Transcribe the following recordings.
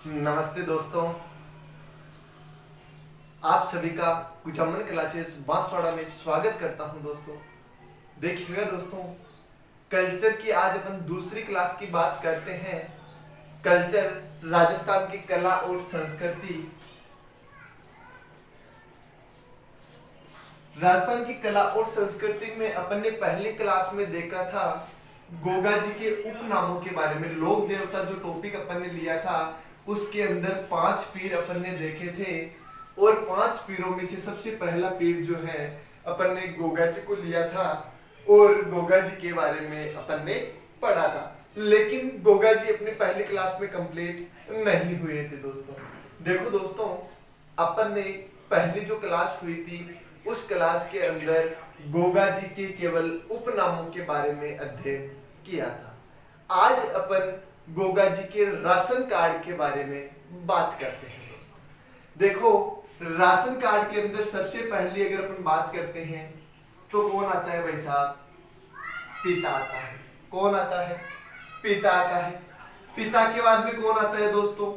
नमस्ते दोस्तों, आप सभी का कुचम्मन क्लासेस बांसवाड़ा में स्वागत करता हूं। दोस्तों देखिएगा दोस्तों, कल्चर की आज अपन दूसरी क्लास की बात करते हैं। कल्चर, राजस्थान की कला और संस्कृति। राजस्थान की कला और संस्कृति में अपन ने पहली क्लास में देखा था गोगा जी के उपनामों के बारे में। लोक देवता जो टॉपिक अपन ने लिया था उसके अंदर 5 पीर अपन ने देखे थे, और 5 पीरों में से सबसे पहला पीर जो है अपन ने गोगा जी को लिया था, और गोगा जी के बारे में अपन ने पढ़ा था। लेकिन गोगा जी अपनी पहली क्लास में कंप्लीट नहीं हुए थे। दोस्तों देखो दोस्तों, अपन ने पहली जो क्लास हुई थी उस क्लास के अंदर गोगा जी के केवल उपनामों के बारे में अध्ययन किया था। आज अपन गोगा जी के राशन कार्ड के बारे में बात करते हैं। दोस्तों देखो, राशन कार्ड के अंदर सबसे पहले अगर अपन बात करते हैं तो कौन आता है भाई साहब? पिता आता है। कौन आता है? पिता आता है। पिता के बाद में कौन आता है दोस्तों?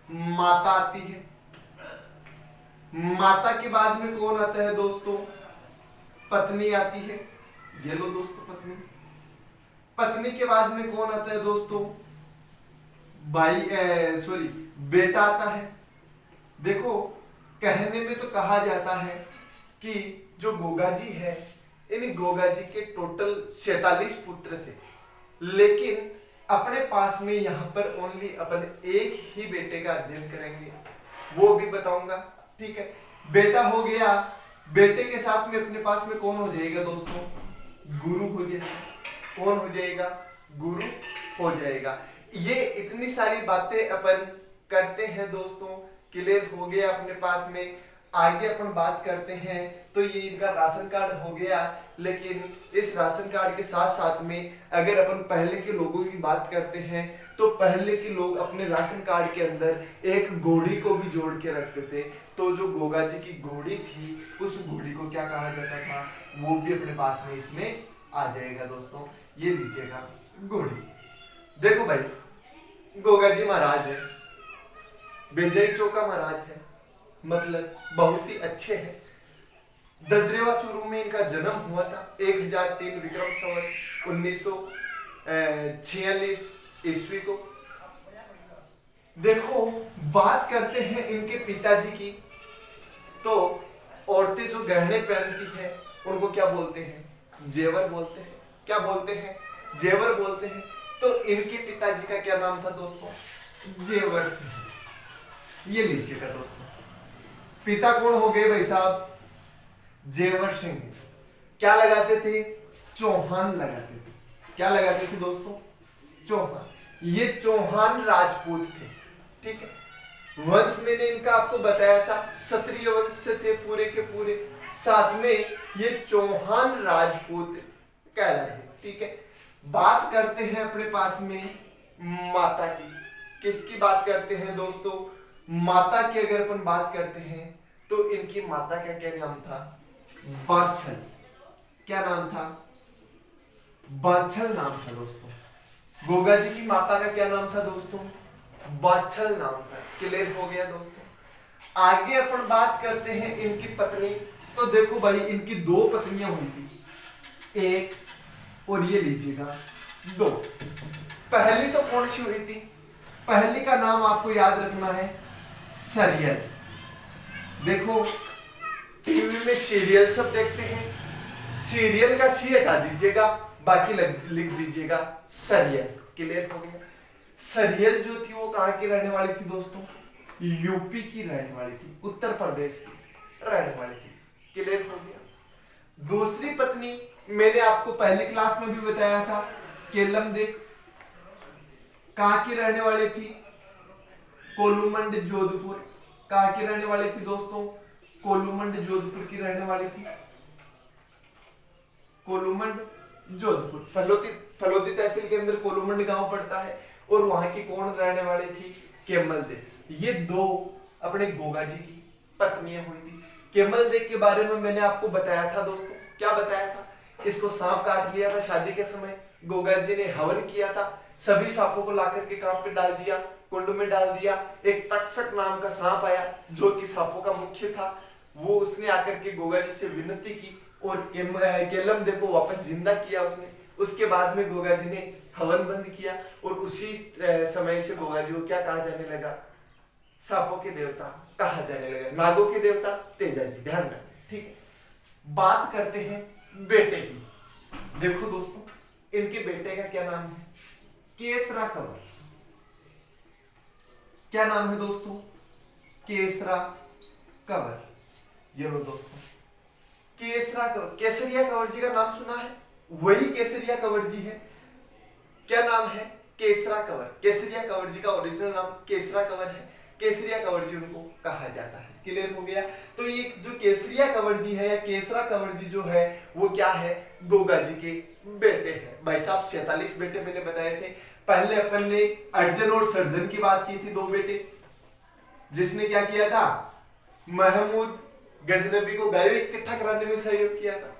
माता आती है। माता के बाद में कौन आता है दोस्तों? पत्नी आती है। ये लो दोस्तों, पत्नी। पत्नी के बाद में कौन आता है दोस्तों? बेटा आता है। देखो, कहने में तो कहा जाता है कि जो गोगा जी है, इन गोगा जी के टोटल 47 पुत्र थे, लेकिन अपने पास में यहाँ पर ओनली अपन एक ही बेटे का अध्ययन करेंगे, वो भी बताऊंगा। ठीक है, बेटा हो गया। बेटे के साथ में अपने पास में कौन हो जाएगा दोस्तों? गुरु हो जाएगा। कौन हो जाएगा? गुरु हो जाएगा। ये इतनी सारी बातें अपन करते हैं दोस्तों। क्लियर हो गया अपने पास में। आगे अपन बात करते हैं तो ये इनका राशन कार्ड हो गया। लेकिन इस राशन कार्ड के साथ साथ में अगर अपन पहले के लोगों की बात करते हैं तो पहले के लोग अपने राशन कार्ड के अंदर एक घोड़ी को भी जोड़ के रखते थे। तो जो गोगा जी की घोड़ी थी, उस घोड़ी को क्या कहा जाता था, वो भी अपने पास में इसमें आ जाएगा। दोस्तों ये लीजिएगा घोड़ी। देखो भाई, गोगा जी महाराज है, बेजई चौका महाराज है, मतलब बहुत ही अच्छे हैं। ददरेवा चूरू में इनका जन्म हुआ था 1003 विक्रम संवत 1946 ईस्वी को। देखो, बात करते हैं इनके पिताजी की, तो औरतें जो गहने पहनती हैं उनको क्या बोलते हैं? जेवर बोलते हैं। क्या बोलते हैं? जेवर बोलते हैं। तो इनके पिताजी का क्या नाम था दोस्तों? जेवर सिंह। ये लीजिएगा दोस्तों, पिता कौन हो गए भाई साहब? जेवर सिंह। क्या लगाते थे? चौहान लगाते थे। क्या लगाते थे दोस्तों? चौहान। ये चौहान राजपूत थे। ठीक है, वंश मैंने इनका आपको बताया था, क्षत्रिय वंश से थे पूरे के पूरे। साथ में ये चौहान राजपूत कहलाए। ठीक है, बात करते हैं अपने पास में माता की। किसकी बात करते हैं दोस्तों? माता की अगर अपन बात करते हैं तो इनकी माता का क्या नाम था? बाछल। क्या नाम था? बाछल नाम था दोस्तों। गोगा जी की माता का क्या नाम था दोस्तों? बाछल नाम था। क्लियर हो गया दोस्तों। आगे अपन बात करते हैं इनकी पत्नी। तो देखो भाई, इनकी 2 पत्नियां हुई थी, एक और ये लीजिएगा 2। पहली तो कौन सी हुई थी? पहली का नाम आपको याद रखना है सरियल। देखो, टीवी में सीरियल सब देखते हैं, सीरियल का सी हटा दीजिएगा, बाकी लिख दीजिएगा सरियल। क्लियर हो गया। सरियल जो थी वो कहां की रहने वाली थी दोस्तों? यूपी की रहने वाली थी, उत्तर प्रदेश की रहने वाली थी। क्लियर हो गया। दूसरी पत्नी मैंने आपको पहली क्लास में भी बताया था, केलम देव। कहां की रहने वाली थी? कोलूमंड जोधपुर। कहां की रहने वाली थी दोस्तों? कोलूमंड जोधपुर की रहने वाली थी। कोलूमंड जोधपुर, फलोदी तहसील के अंदर कोलूमंड गांव पड़ता है, और वहां की कौन रहने वाली थी? केमल देव। ये 2 अपने गोगा जी की पत्नियां हुई थी। केमल देव के बारे में मैंने आपको बताया था दोस्तों। क्या बताया था? इसको सांप काट लिया था शादी के समय, गोगा जी ने हवन किया था, सभी सांपों को ला करके कहां पे डाल दिया, कुंड में डाल दिया। एक तक्षक नाम का सांप आया जो कि सांपों का मुख्य था, वो उसने आकर के गोगा जी से विनती की और केलमदे को वापस जिंदा किया उसने। उसके बाद में गोगा जी ने हवन बंद किया और उसी समय से गोगा जी को क्या कहा जाने लगा, सांपों के देवता कहा जाने लगा, नागों के देवता तेजा जी। ध्यान रखें, ठीक है। बात करते हैं बेटे की। देखो दोस्तों, इनके बेटे का क्या नाम है, केसरा कंवर। क्या नाम है दोस्तों, केसरा कंवर। ये लो दोस्तों, केसरा कंवर। केसरिया कंवर जी का नाम सुना है, वही केसरिया कंवर जी है। क्या नाम है, केसरा कंवर। केसरिया कंवर जी का ओरिजिनल नाम केसरा कंवर है, केसरिया कंवर जी उनको कहा जाता है। क्लियर हो गया। तो ये जो केसरिया कंवर जी है या केसरा कंवर जी जो है वो क्या है, गोगा जी के बेटे हैं। भाई साहब 47 बेटे मैंने बताए थे। पहले अपन ने अर्जन और सर्जन की बात की थी, दो बेटे, जिसने क्या किया था, महमूद गजनबी को गायों इकट्ठा कराने में सहयोग किया था।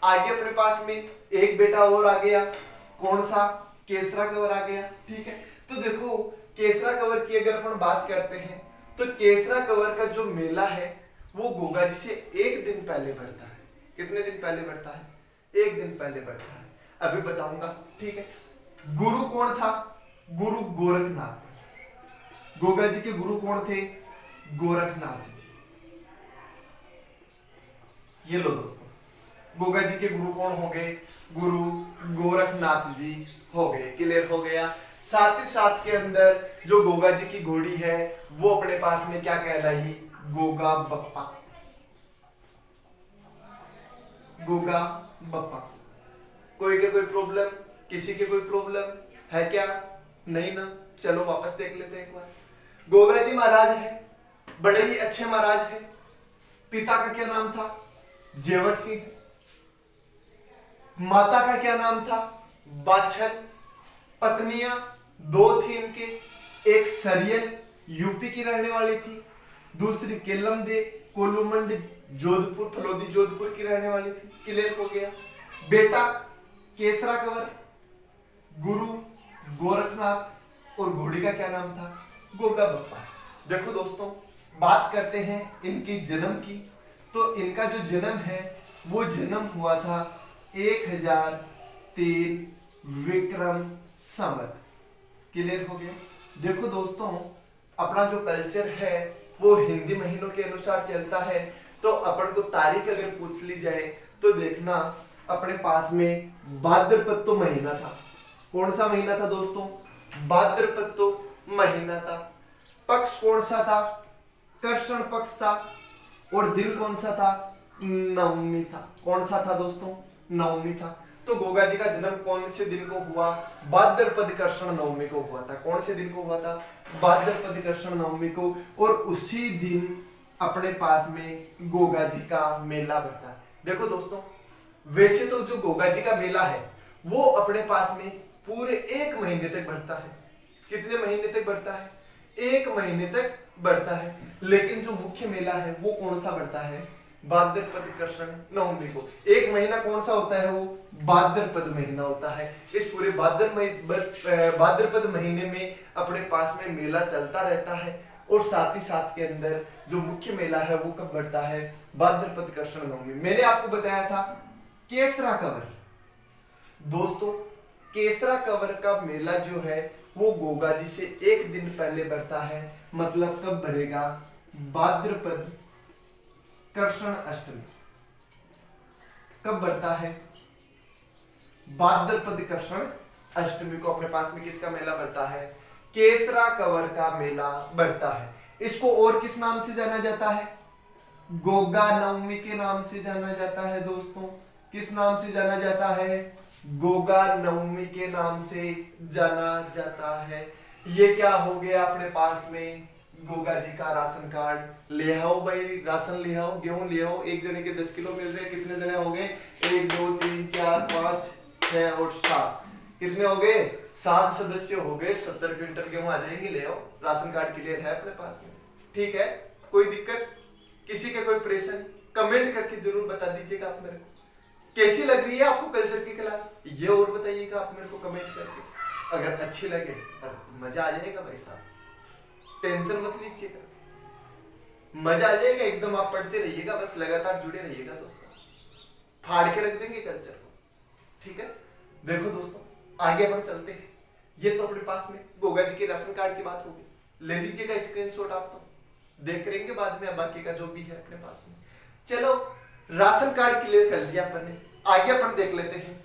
आगे अपने पास में एक बेटा और आ गया, कौन सा, केसरा कंवर आ गया। ठीक है, तो देखो केसरा कंवर की अगर अपन बात करते हैं तो केसरा कंवर का जो मेला है वो गोगा जी से एक दिन पहले बढ़ता है। कितने दिन पहले बढ़ता है, एक दिन पहले बढ़ता है, अभी बताऊंगा। ठीक है, गुरु कौन था, गुरु गोरखनाथ। गोगा जी के गुरु कौन थे, गोरखनाथ जी। ये लो दोस्तों, गोगा जी के गुरु कौन हो गए, गुरु गोरखनाथ जी हो गए। क्लियर हो गया। साथ ही साथ के अंदर जो गोगा जी की घोड़ी है वो अपने पास में क्या कहलाई, गोगा बप्पा। गोगा बप्पा। कोई के कोई प्रॉब्लम, किसी के कोई प्रॉब्लम है क्या, नहीं ना, चलो वापस देख लेते हैं एक बार। गोगा जी महाराज है, बड़े ही अच्छे महाराज है। पिता का क्या नाम था, जेवर सिंह। माता का क्या नाम था, बाछल। पत्नियां दो थी इनके, एक सरियल यूपी की रहने वाली थी, दूसरी केलमदे कोलूमंड जोधपुर फलोदी जोधपुर की रहने वाली थी। क्लियर हो गया। बेटा केसरा कंवर, गुरु गोरखनाथ और घोड़ी का क्या नाम था, गोगा बप्पा। देखो दोस्तों, बात करते हैं इनकी जन्म की। तो इनका जो जन्म है वो जन्म हुआ था 1003 विक्रम संवत। क्लियर हो गया। देखो दोस्तों, अपना जो कल्चर है वो हिंदी महीनों के अनुसार चलता है। तो अपन को तारीख अगर पूछ ली जाए तो देखना, अपने पास में भाद्रपद महीना था। कौन सा महीना था दोस्तों, भाद्रपद महीना था। पक्ष कौन सा था, कृष्ण पक्ष था। और दिन कौन सा था, नवमी था। कौन सा था दोस्तों, नवमी था। तो गोगा जी का जन्म कौन से दिन को हुआ, भाद्रपद कृष्ण नवमी को हुआ था। कौन से दिन को हुआ था, भाद्रपद कृष्ण नवमी को। और उसी दिन अपने पास में गोगा जी का मेला बढ़ता है। देखो दोस्तों, वैसे तो जो गोगा जी का मेला है वो अपने पास में पूरे एक महीने तक बढ़ता है। कितने महीने तक बढ़ता है, एक महीने तक बढ़ता है। लेकिन जो मुख्य मेला है वो कौन सा बढ़ता है, भाद्रपद कृष्ण नवमी को। एक महीना कौन सा होता है, वो भाद्रपद महीना होता है। इस पूरे भाद्रपद महीने में अपने पास में मेला चलता रहता है। और साथ ही साथ के अंदर जो मुख्य मेला है वो कब बढ़ता है, भाद्रपद कृष्ण नवमी। मैंने आपको बताया था केसरा कंवर। दोस्तों, केसरा कंवर का मेला जो है वो गोगा जी से एक दिन पहले बढ़ता है। मतलब कब भरेगा, भाद्रपद कृष्ण अष्टमी। कब बढ़ता है, भाद्रपद कृष्ण अष्टमी को अपने पास में किसका मेला बढ़ता है, केसरा कंवर का मेला बढ़ता है। इसको और किस नाम से जाना जाता है, गोगा नवमी के नाम से जाना जाता है। दोस्तों, किस नाम से जाना जाता है, गोगा नवमी के नाम से जाना जाता है। ये क्या हो गया, अपने पास में गोगा जी का राशन कार्ड ले आओ भाई, राशन ले आओ, गेहूं ले आओ। एक जने के 10 किलो मिल रहे हैं। कितने जने हो गए, 1 2 3 4 5 6 और 7। कितने हो गए, 7 सदस्य हो गए। 70 क्विंटल गेहूं आ जाएंगे, ले आओ। राशन कार्ड क्लियर है अपने पास में, ठीक है। कोई दिक्कत, किसी का कोई परेशानी, कमेंट करके जरूर बता दीजिएगा आप मेरे को। कैसी लग रही है आपको कल्चर की क्लास, ये और बताइएगा आप मेरे को कमेंट करके। अगर अच्छी लगे तो मजा आ जाएगा भाई साहब, टेंशन मत लीजिएगा, मजा आ जाएगा एकदम। आप पढ़ते रहिएगा, बस लगातार जुड़े रहिएगा दोस्तों, फाड़ के रख देंगे कल्चर को, ठीक है। देखो दोस्तों आगे अपन चलते हैं। ये तो अपने पास में गोगा जी के राशन कार्ड की बात होगी, ले लीजिएगा स्क्रीनशॉट, आप तो देख लेंगे बाद में बाकी का जो भी है अपने पास में। चलो राशन कार्ड क्लियर कर लिया अपन ने, आगे अपन देख लेते हैं।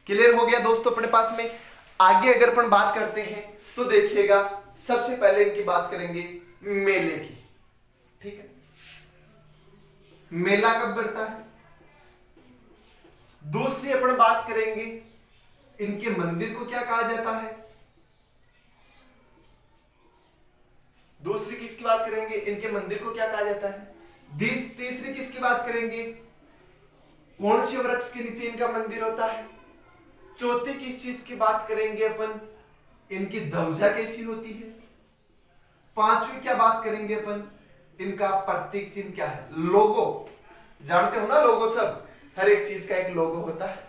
क्लियर हो गया दोस्तों अपने पास में। आगे अगर अपन बात करते हैं तो देखिएगा, सबसे पहले इनकी बात करेंगे मेले की, ठीक है। मेला कब बढ़ता है। दूसरी अपन बात करेंगे इनके मंदिर को क्या कहा जाता है। दूसरी किसकी बात करेंगे, इनके मंदिर को क्या कहा जाता है। तीसरी किसकी बात करेंगे, कौन से वृक्ष के नीचे इनका मंदिर होता है। चौथी किस चीज की बात करेंगे अपन, इनकी ध्वजा कैसी होती है। पांचवी क्या बात करेंगे अपन, इनका प्रतीक चिन्ह क्या है, लोगो। जानते हो ना लोगो, सब हर एक चीज का एक लोगो होता है,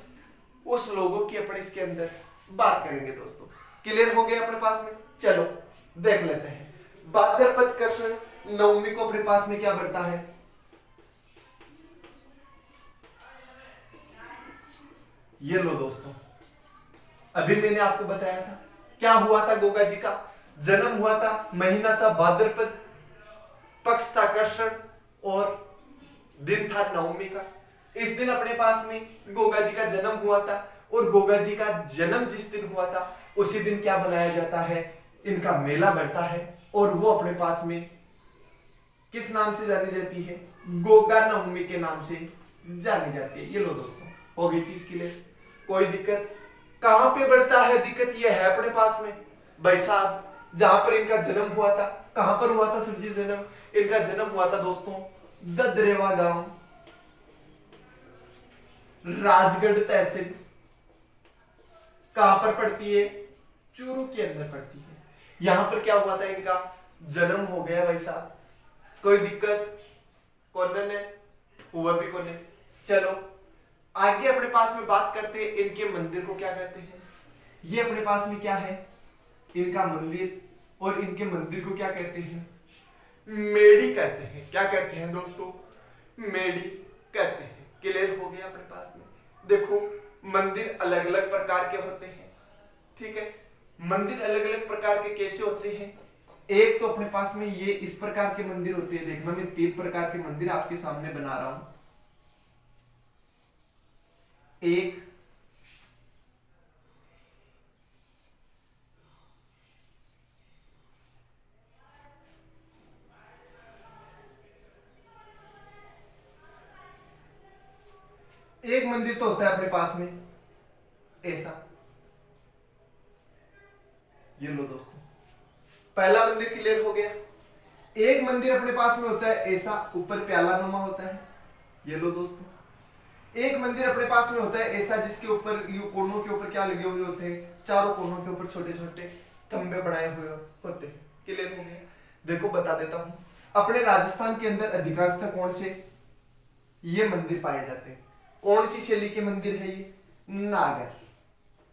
उस लोगो की अपन इसके अंदर बात करेंगे दोस्तों। क्लियर हो गया अपने पास में। चलो देख लेते हैं भाद्रपद कृष्ण नवमी को अपने पास में क्या बढ़ता है। ये लो दोस्तों, अभी मैंने आपको बताया था क्या हुआ था, गोगा जी का जन्म हुआ था, महीना था भाद्रपद, पक्ष था कृष्ण और दिन था नवमी का। इस दिन अपने पास में गोगा जी का जन्म हुआ था, और गोगा जी का जन्म जिस दिन हुआ था उसी दिन क्या बनाया जाता है, इनका मेला बढ़ता है, और वो अपने पास में किस नाम से जानी जाती है, गोगा नवमी के नाम से जानी जाती है। ये लो दोस्तों, हो गई चीज के लिए कोई दिक्कत। कहां पे बढ़ता है, दिक्कत ये है अपने पास में भाई साहब, जहां पर इनका जन्म हुआ था। कहां पर हुआ था सर जी जन्म, इनका जन्म हुआ था दोस्तों ददरेवा गांव, राजगढ़ तहसील। कहां पर पड़ती है, चूरू के अंदर पड़ती है। यहां पर क्या हुआ था, इनका जन्म हो गया भाई साहब, कोई दिक्कत कौन ने हुआ भी कौन ने। चलो आगे अपने पास में बात करते हैं, इनके मंदिर को क्या कहते हैं। ये अपने पास में क्या है, इनका मंदिर, और इनके मंदिर को क्या कहते हैं, मेड़ी कहते हैं। क्या कहते हैं दोस्तों, मेड़ी कहते हैं। क्लियर हो गया अपने पास में। देखो मंदिर अलग अलग प्रकार के होते हैं, ठीक है। मंदिर अलग अलग प्रकार के कैसे होते हैं, एक तो अपने पास में ये इस प्रकार के मंदिर होते हैं। देखना मैं 3 प्रकार के मंदिर आपके सामने बना रहा हूं। एक मंदिर तो होता है अपने पास में ऐसा, ये लो दोस्तों, पहला मंदिर क्लियर हो गया। एक मंदिर अपने पास में होता है ऐसा, ऊपर प्याला नुमा होता है, ये लो दोस्तों। एक मंदिर अपने पास में होता है ऐसा, जिसके ऊपर कोनों के ऊपर क्या लगे हुए होते हैं, चारों कोनों के ऊपर छोटे छोटे खंबे बनाए हुए होते हैं। क्लियर हो गया। देखो बता देता हूं, अपने राजस्थान के अंदर अधिकांशतः कौन से ये मंदिर पाए जाते हैं। कौन सी शैली के मंदिर है ये, नागर।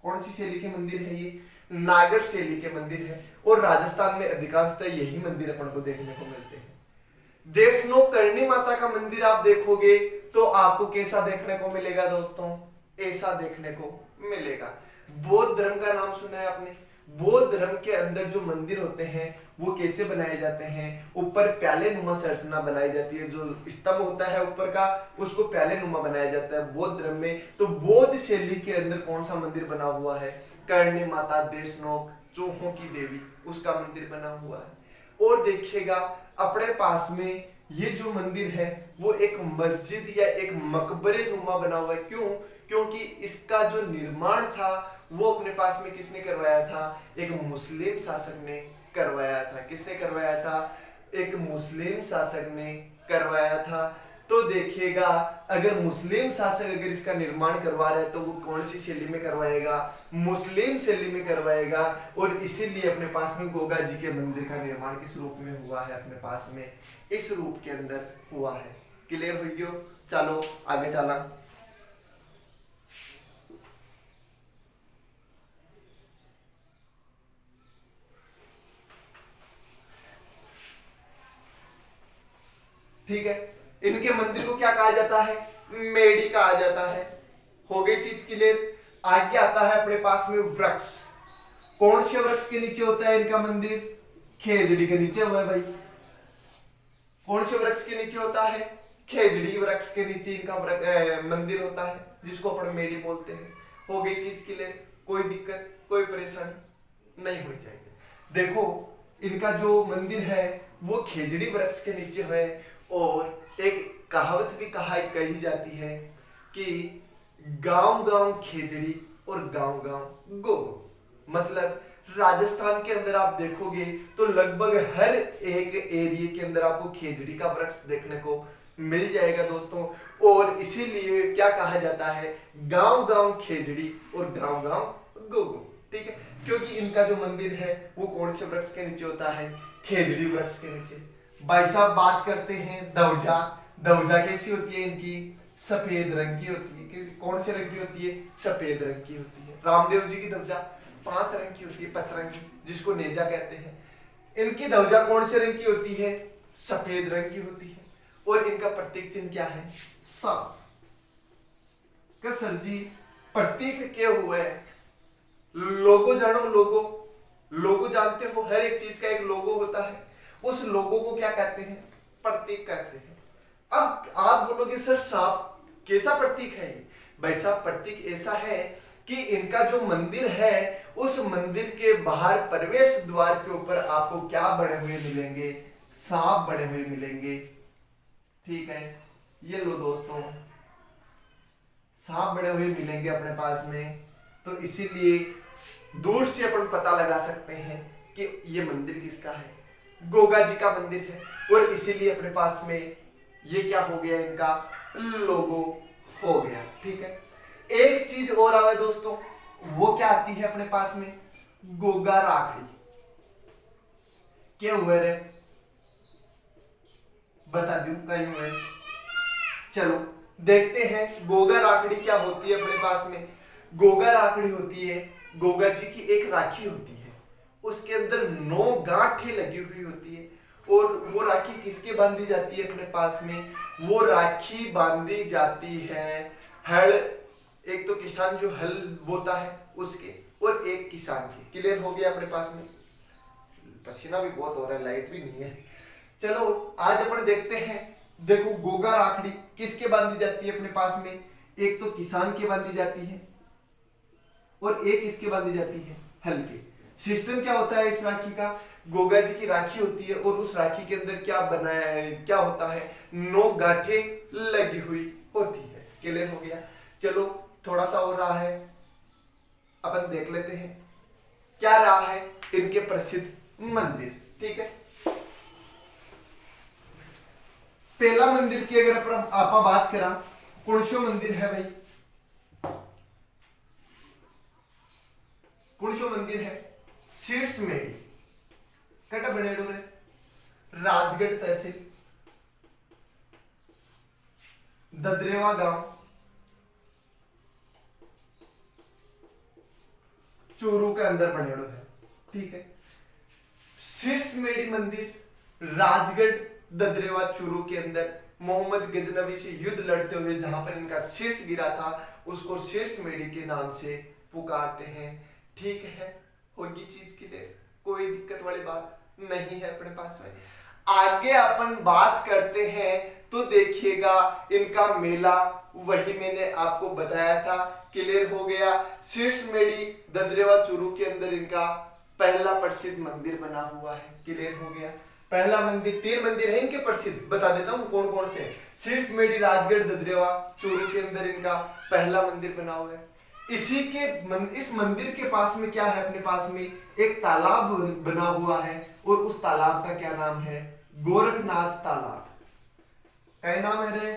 कौन सी शैली के मंदिर है ये, नागर शैली के मंदिर है, और राजस्थान में अधिकांशतः यही मंदिर अपन को देखने को मिलते हैं। देशनो करणी माता का मंदिर आप देखोगे तो आपको कैसा देखने को मिलेगा दोस्तों, ऐसा देखने को मिलेगा। बौद्ध धर्म का नाम सुना है आपने। बौद्ध धर्म के अंदर जो मंदिर होते हैं वो कैसे बनाए जाते हैं, ऊपर प्याले नुमा संरचना बनाई जाती है, जो स्तंभ होता है ऊपर का उसको प्याले नुमा बनाया जाता है बौद्ध धर्म में। तो बौद्ध शैली के अंदर कौन सा मंदिर बना हुआ है, करणी माता देशनोक चूहों की देवी, उसका मंदिर बना हुआ है। और देखिएगा अपने पास में ये जो मंदिर है वो एक मस्जिद या एक मकबरे नुमा बना हुआ है। क्यों, क्योंकि इसका जो निर्माण था वो अपने पास में किसने करवाया था, एक मुस्लिम शासक ने करवाया था। किसने करवाया था, एक मुस्लिम शासक ने करवाया था। तो देखिएगा अगर मुस्लिम शासक अगर इसका निर्माण करवा रहे हैं तो वो कौन सी शैली में करवाएगा, मुस्लिम शैली में करवाएगा। और इसीलिए अपने पास में गोगा जी के मंदिर का निर्माण किस रूप में हुआ है, अपने पास में इस रूप के अंदर हुआ है। क्लियर हो गयो, चलो आगे चला। ठीक है, इनके मंदिर को क्या कहा जाता है, मेडी कहा जाता है। हो गई चीज क्लियर। आगे आता है अपने पास में वृक्ष। कौन से वृक्ष के नीचे होता है इनका मंदिर, खेजड़ी के नीचे हुआ है भाई। कौन से वृक्ष के नीचे होता है, खेजड़ी वृक्ष के नीचे इनका मंदिर होता है, जिसको अपन मेडी बोलते हैं। हो गई चीज क्लियर, कोई दिक्कत कोई परेशानी नहीं होनी चाहिए। देखो इनका जो मंदिर है वो खेजड़ी वृक्ष के नीचे है। और एक कहावत भी कही जाती है कि गांव गांव खेजड़ी और गांव गांव गो। मतलब राजस्थान के अंदर आप देखोगे तो लगभग हर एक एरिया के अंदर आपको खेजड़ी का वृक्ष देखने को मिल जाएगा दोस्तों। और इसीलिए क्या कहा जाता है, गांव गांव खेजड़ी और गांव गांव गो। ठीक है, क्योंकि इनका जो मंदिर है वो कौन से वृक्ष के नीचे होता है, खेजड़ी वृक्ष के नीचे। भाई साहब बात करते हैं दौजा। दौजा कैसी होती है इनकी, सफेद रंग की होती है। कौन से रंग की होती है, सफेद रंग की होती है। रामदेव जी की ध्वजा 5 रंग की होती है, पचरंगी, जिसको नेजा कहते हैं। इनकी ध्वजा कौन से रंग की होती है, सफेद रंग की होती है। और इनका प्रतीक चिन्ह क्या है, सांप का। सर जी प्रतीक क्या हुआ है, लोगो जानो, लोगो जानते हो, हर एक चीज का एक लोगो होता है। उस लोगो को क्या कहते हैं, प्रतीक कहते हैं। अब आप बोलोगे सर सांप कैसा प्रतीक है ये, भाई साहब प्रतीक ऐसा है कि इनका जो मंदिर है उस मंदिर के बाहर प्रवेश द्वार के ऊपर आपको क्या बने हुए मिलेंगे, सांप बने हुए मिलेंगे। ठीक है, ये लो दोस्तों, सांप बने हुए मिलेंगे अपने पास में। तो इसीलिए दूर से अपन पता लगा सकते हैं कि ये मंदिर किसका है, गोगा जी का मंदिर है। और इसीलिए अपने पास में ये क्या हो गया, इनका लोगो हो गया। ठीक है, एक चीज और आवे दोस्तों, वो क्या आती है अपने पास में, गोगा राखड़ी। क्या हुआ रे, बता दूं कहीं हुए। चलो देखते हैं गोगा राखड़ी क्या होती है अपने पास में। गोगा राखड़ी होती है, गोगा जी की एक राखी होती है, उसके अंदर 9 गांठें लगी हुई होती है। और वो राखी किसके बांधी जाती है अपने पास में, वो राखी बांधी जाती है हल, एक तो किसान जो हल बोता है उसके, और एक किसान की। क्लियर हो गया अपने पास में। पसीना भी बहुत हो रहा है, लाइट भी नहीं है। चलो आज अपन देखते हैं। देखो गोगा राखड़ी किसके बांधी जाती है अपने पास में, एक तो किसान के बांधी जाती है और एक इसके बांधी जाती है हल के। सिस्टम क्या होता है इस राखी का, गोगा जी की राखी होती है और उस राखी के अंदर क्या बनाया है, क्या होता है, 9 गांठें लगी हुई होती है। क्लियर हो गया। चलो थोड़ा सा और रहा है, अपन देख लेते हैं क्या रहा है इनके प्रसिद्ध मंदिर। ठीक है, पहला मंदिर की अगर आप बात करा, कुणसो मंदिर है भाई, कुणसो मंदिर है शीर्ष मेड़ी कट बनेडो रे, राजगढ़ तहसील, ददरेवा गांव, चूरू के अंदर बनेडो है। ठीक है, शीर्ष मेड़ी मंदिर राजगढ़ ददरेवा चूरू के अंदर मोहम्मद गजनवी से युद्ध लड़ते हुए जहां पर इनका शीर्ष गिरा था उसको शीर्ष मेड़ी के नाम से पुकारते हैं। ठीक है, होगी चीज के लिए कोई दिक्कत वाली बात नहीं है अपने पास में। आगे अपन बात करते हैं तो देखिएगा इनका मेला, वही मैंने आपको बताया था। क्लियर हो गया। शीर्ष मेड़ी ददरेवा चूरू के अंदर इनका पहला प्रसिद्ध मंदिर बना हुआ है। क्लियर हो गया। पहला मंदिर, 3 मंदिर है इनके प्रसिद्ध, बता देता हूं कौन कौन से। शीर्ष मेड़ी राजगढ़ ददरेवा चूरू के अंदर इनका पहला मंदिर बना हुआ है। इसी के इस मंदिर के पास में क्या है, अपने पास में एक तालाब बना हुआ है और उस तालाब का क्या नाम है, गोरखनाथ तालाब। क्या नाम है रे?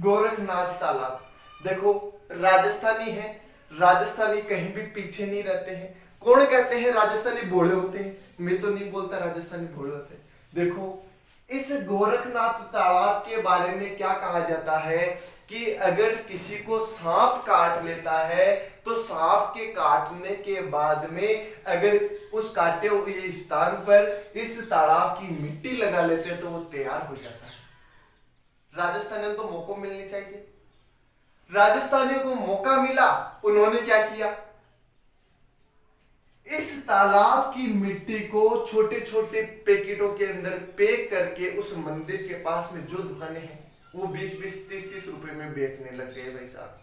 गोरखनाथ तालाब। देखो राजस्थानी है, राजस्थानी कहीं भी पीछे नहीं रहते हैं। कौन कहते हैं राजस्थानी भोले होते हैं? मैं तो नहीं बोलता राजस्थानी भोले होते हैं। देखो इस गोरखनाथ तालाब के बारे में क्या कहा जाता है कि अगर किसी को सांप काट लेता है तो सांप के काटने के बाद में अगर उस काटे हुए स्थान पर इस तालाब की मिट्टी लगा लेते हैं तो वो तैयार हो जाता है। राजस्थानियों को मौका मिलनी चाहिए। राजस्थानियों को मौका मिला, उन्होंने क्या किया? इस तालाब की मिट्टी को छोटे छोटे पैकेटों के अंदर पैक करके उस मंदिर के पास में जो दुकानें हैं वो 20-20, 30-30 रुपए में बेचने लग गए भाई साहब।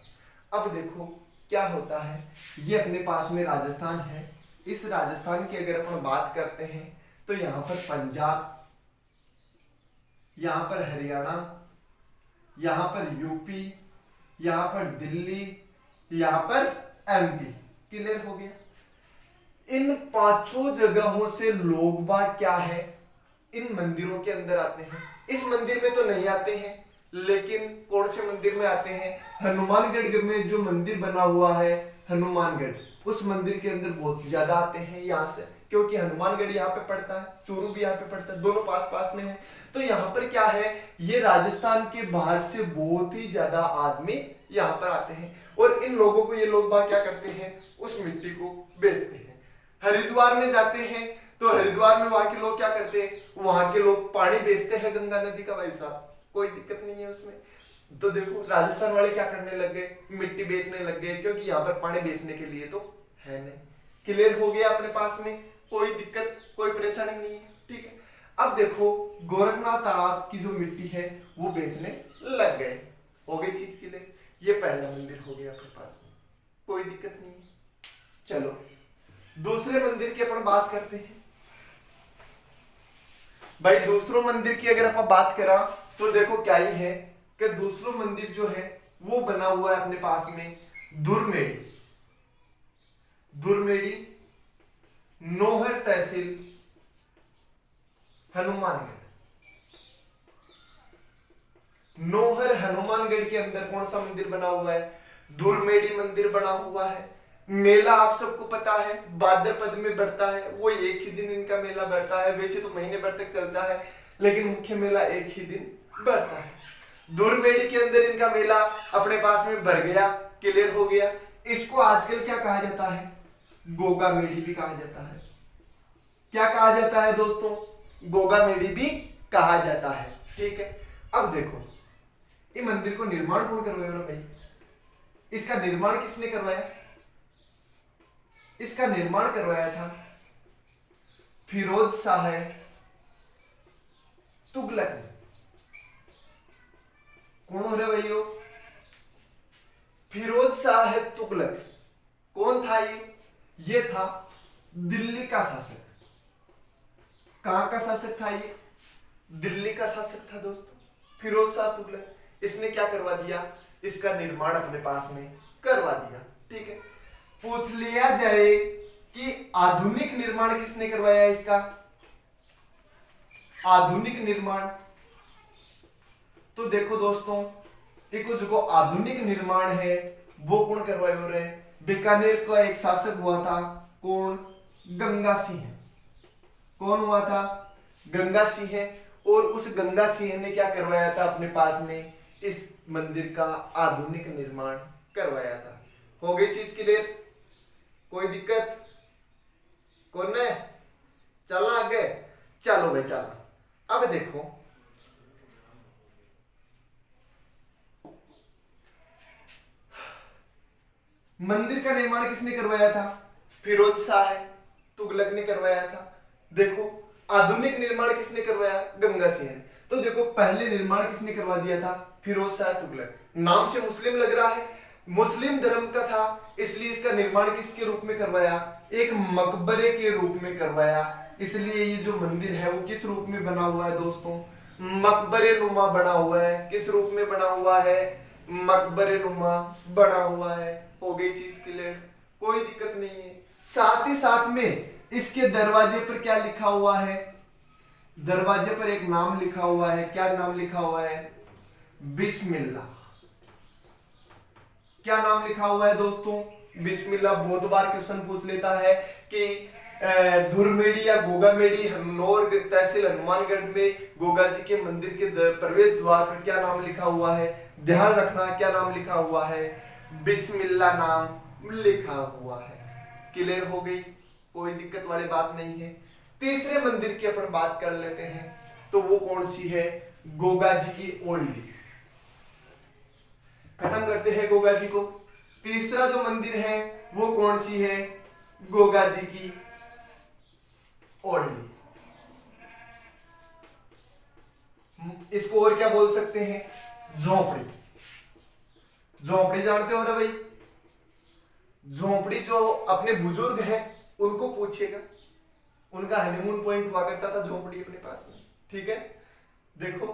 अब देखो क्या होता है, ये अपने पास में राजस्थान है। इस राजस्थान की अगर अपन बात करते हैं तो यहाँ पर पंजाब, यहाँ पर हरियाणा, यहाँ पर यूपी, यहाँ पर दिल्ली, यहाँ पर एमपी। क्लियर हो गया? इन पांचों जगहों से लोग बाग क्या है, इन मंदिरों के अंदर आते हैं। इस मंदिर में तो नहीं आते हैं, लेकिन कौन से मंदिर में आते हैं? हनुमानगढ़ में जो मंदिर बना हुआ है हनुमानगढ़, उस मंदिर के अंदर बहुत ज्यादा आते हैं यहाँ से, क्योंकि हनुमानगढ़ यहाँ पे पड़ता है, चूरू भी यहाँ पे पड़ता है, दोनों पास पास में है। तो यहाँ पर क्या है, ये राजस्थान के बाहर से बहुत ही ज्यादा आदमी यहाँ पर आते हैं और इन लोगों को ये लोग बाग क्या करते हैं, उस मिट्टी को बेचते हैं। हरिद्वार में जाते हैं तो हरिद्वार में वहां के लोग क्या करते हैं, वहां के लोग पानी बेचते हैं गंगा नदी का भाई साहब, कोई दिक्कत नहीं है उसमें। तो देखो राजस्थान वाले क्या करने लग गए, मिट्टी बेचने लग गए, क्योंकि यहाँ पर पानी बेचने के लिए तो है नहीं। क्लियर हो गया अपने पास में, कोई दिक्कत कोई परेशानी नहीं है, ठीक है। अब देखो गोरखनाथ तालाब की जो मिट्टी है वो बेचने लग गए, हो गई चीज क्लियर। ये पहला मंदिर हो गया अपने पास में, कोई दिक्कत नहीं है। चलो दूसरे मंदिर की अपन बात करते हैं भाई। दूसरों मंदिर की अगर अपन बात करा तो देखो क्या ही है कि दूसरों मंदिर जो है वो बना हुआ है अपने पास में दुर्मेड़ी। दुर्मेड़ी नोहर तहसील हनुमानगढ़। नोहर हनुमानगढ़ के अंदर कौन सा मंदिर बना हुआ है? दुर्मेड़ी मंदिर बना हुआ है। मेला आप सबको पता है भाद्रपद में बढ़ता है, वो एक ही दिन इनका मेला बढ़ता है। वैसे तो महीने भर तक चलता है, लेकिन मुख्य मेला एक ही दिन बढ़ता है। दुर्मेड़ी के अंदर इनका मेला अपने पास में भर गया, क्लियर हो गया। इसको आजकल क्या कहा जाता है? गोगा मेड़ी भी कहा जाता है। क्या कहा जाता है दोस्तों? गोगा मेड़ी भी कहा जाता है, ठीक है। अब देखो ये मंदिर को निर्माण कौन करवाया भाई? इसका निर्माण किसने करवाया? इसका निर्माण करवाया था फिरोज शाह तुगलक ने। कौन हो रहे भाइयों? फिरोज शाह तुगलक कौन था ये था दिल्ली का शासक। कहां का शासक था ये? दिल्ली का शासक था दोस्तों, फिरोज शाह तुगलक। इसने क्या करवा दिया? इसका निर्माण अपने पास में करवा दिया, ठीक है। पूछ लिया जाए कि आधुनिक निर्माण किसने करवाया इसका? आधुनिक निर्माण तो देखो दोस्तों, एक जो आधुनिक निर्माण है वो कौन करवाए हो रहे? बीकानेर का एक शासक हुआ था, कौन? गंगा सिंह। कौन हुआ था? गंगा सिंह। और उस गंगा सिंह ने क्या करवाया था अपने पास में? इस मंदिर का आधुनिक निर्माण करवाया था। हो गई चीज क्लियर, कोई दिक्कत? कौन है? चलना आगे, चलो भाई चलो। अब देखो मंदिर का निर्माण किसने करवाया था? फिरोज शाह तुगलक ने करवाया था। देखो आधुनिक निर्माण किसने करवाया? गंगा सिंह ने। तो देखो पहले निर्माण किसने करवा दिया था? फिरोज शाह तुगलक। नाम से मुस्लिम लग रहा है, मुस्लिम धर्म का था, इसलिए इसका निर्माण किसके रूप में करवाया? एक मकबरे के रूप में करवाया। इसलिए ये जो मंदिर है वो किस रूप में बना हुआ है दोस्तों? मकबरे नुमा बना हुआ है। किस रूप में बना हुआ है? मकबरे नुमा बना हुआ है। हो गई चीज क्लियर, कोई दिक्कत नहीं है। साथ ही साथ में इसके दरवाजे पर क्या लिखा हुआ है? दरवाजे पर एक नाम लिखा हुआ है। क्या नाम लिखा हुआ है? बिस्मिल्लाह। क्या नाम लिखा हुआ है दोस्तों? बिस्मिल्लाह। बहुत बार क्वेश्चन पूछ लेता है कि धुरमेड़ी या गोगामेड़ी हनौर तहसील हनुमानगढ़ में गोगा जी के मंदिर के प्रवेश द्वार पर क्या नाम लिखा हुआ है? ध्यान रखना, क्या नाम लिखा हुआ है? बिस्मिल्लाह नाम लिखा हुआ है। क्लियर हो गई? कोई दिक्कत वाली बात नहीं है। तीसरे मंदिर की अपन बात कर लेते हैं, तो वो कौन सी है? गोगा जी की ओल्डी। खत्म करते हैं गोगा जी को। तीसरा जो मंदिर है वो कौन सी है? गोगा जी की ओल्डी। इसको और क्या बोल सकते हैं? झोपड़ी। झोपड़ी जानते हो ना भाई? झोपड़ी जो अपने बुजुर्ग हैं उनको पूछिएगा, उनका हनीमून पॉइंट हुआ करता था झोपड़ी अपने पास में। ठीक है, देखो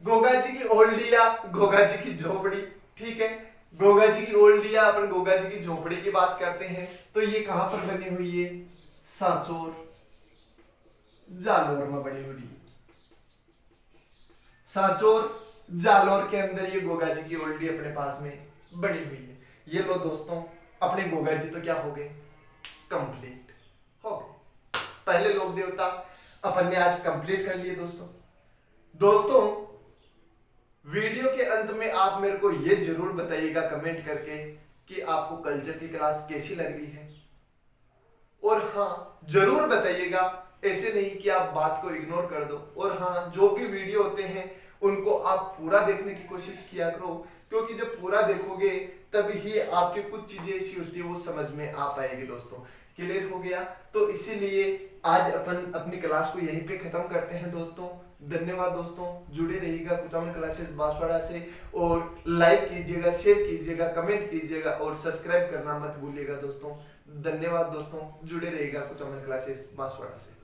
गोगा जी की ओल्डी या गोगा जी की झोपड़ी। ठीक है, गोगा जी की ओल्डी या अपन गोगा जी की झोपड़ी की बात करते हैं तो ये कहां पर बनी हुई है? सांचौर जालोर में बनी हुई है। सांचौर जालोर के अंदर ये गोगा जी की ओल्डी अपने पास में बनी हुई है। ये लो दोस्तों, अपने गोगा जी तो क्या हो गए? कंप्लीट हो गए। पहले लोक देवता अपन ने आज कंप्लीट कर लिए दोस्तों। वीडियो के अंत में आप मेरे को ये जरूर बताइएगा कमेंट करके कि आपको कल्चर की क्लास कैसी लग रही है। और हाँ, जरूर बताइएगा, ऐसे नहीं कि आप बात को इग्नोर कर दो। और हाँ, जो भी वीडियो होते हैं उनको आप पूरा देखने की कोशिश किया करो, क्योंकि जब पूरा देखोगे तभी ही आपकी कुछ चीजें ऐसी होती है वो समझ में आ पाएगी दोस्तों। क्लियर हो गया? तो इसीलिए आज अपन अपनी क्लास को यहीं पे खत्म करते हैं दोस्तों। धन्यवाद दोस्तों, जुड़े रहिएगा कुचामन क्लासेस बांसवाड़ा से, और लाइक कीजिएगा, शेयर कीजिएगा, कमेंट कीजिएगा और सब्सक्राइब करना मत भूलिएगा दोस्तों। धन्यवाद दोस्तों, जुड़े रहिएगा कुचामन क्लासेस बांसवाड़ा से।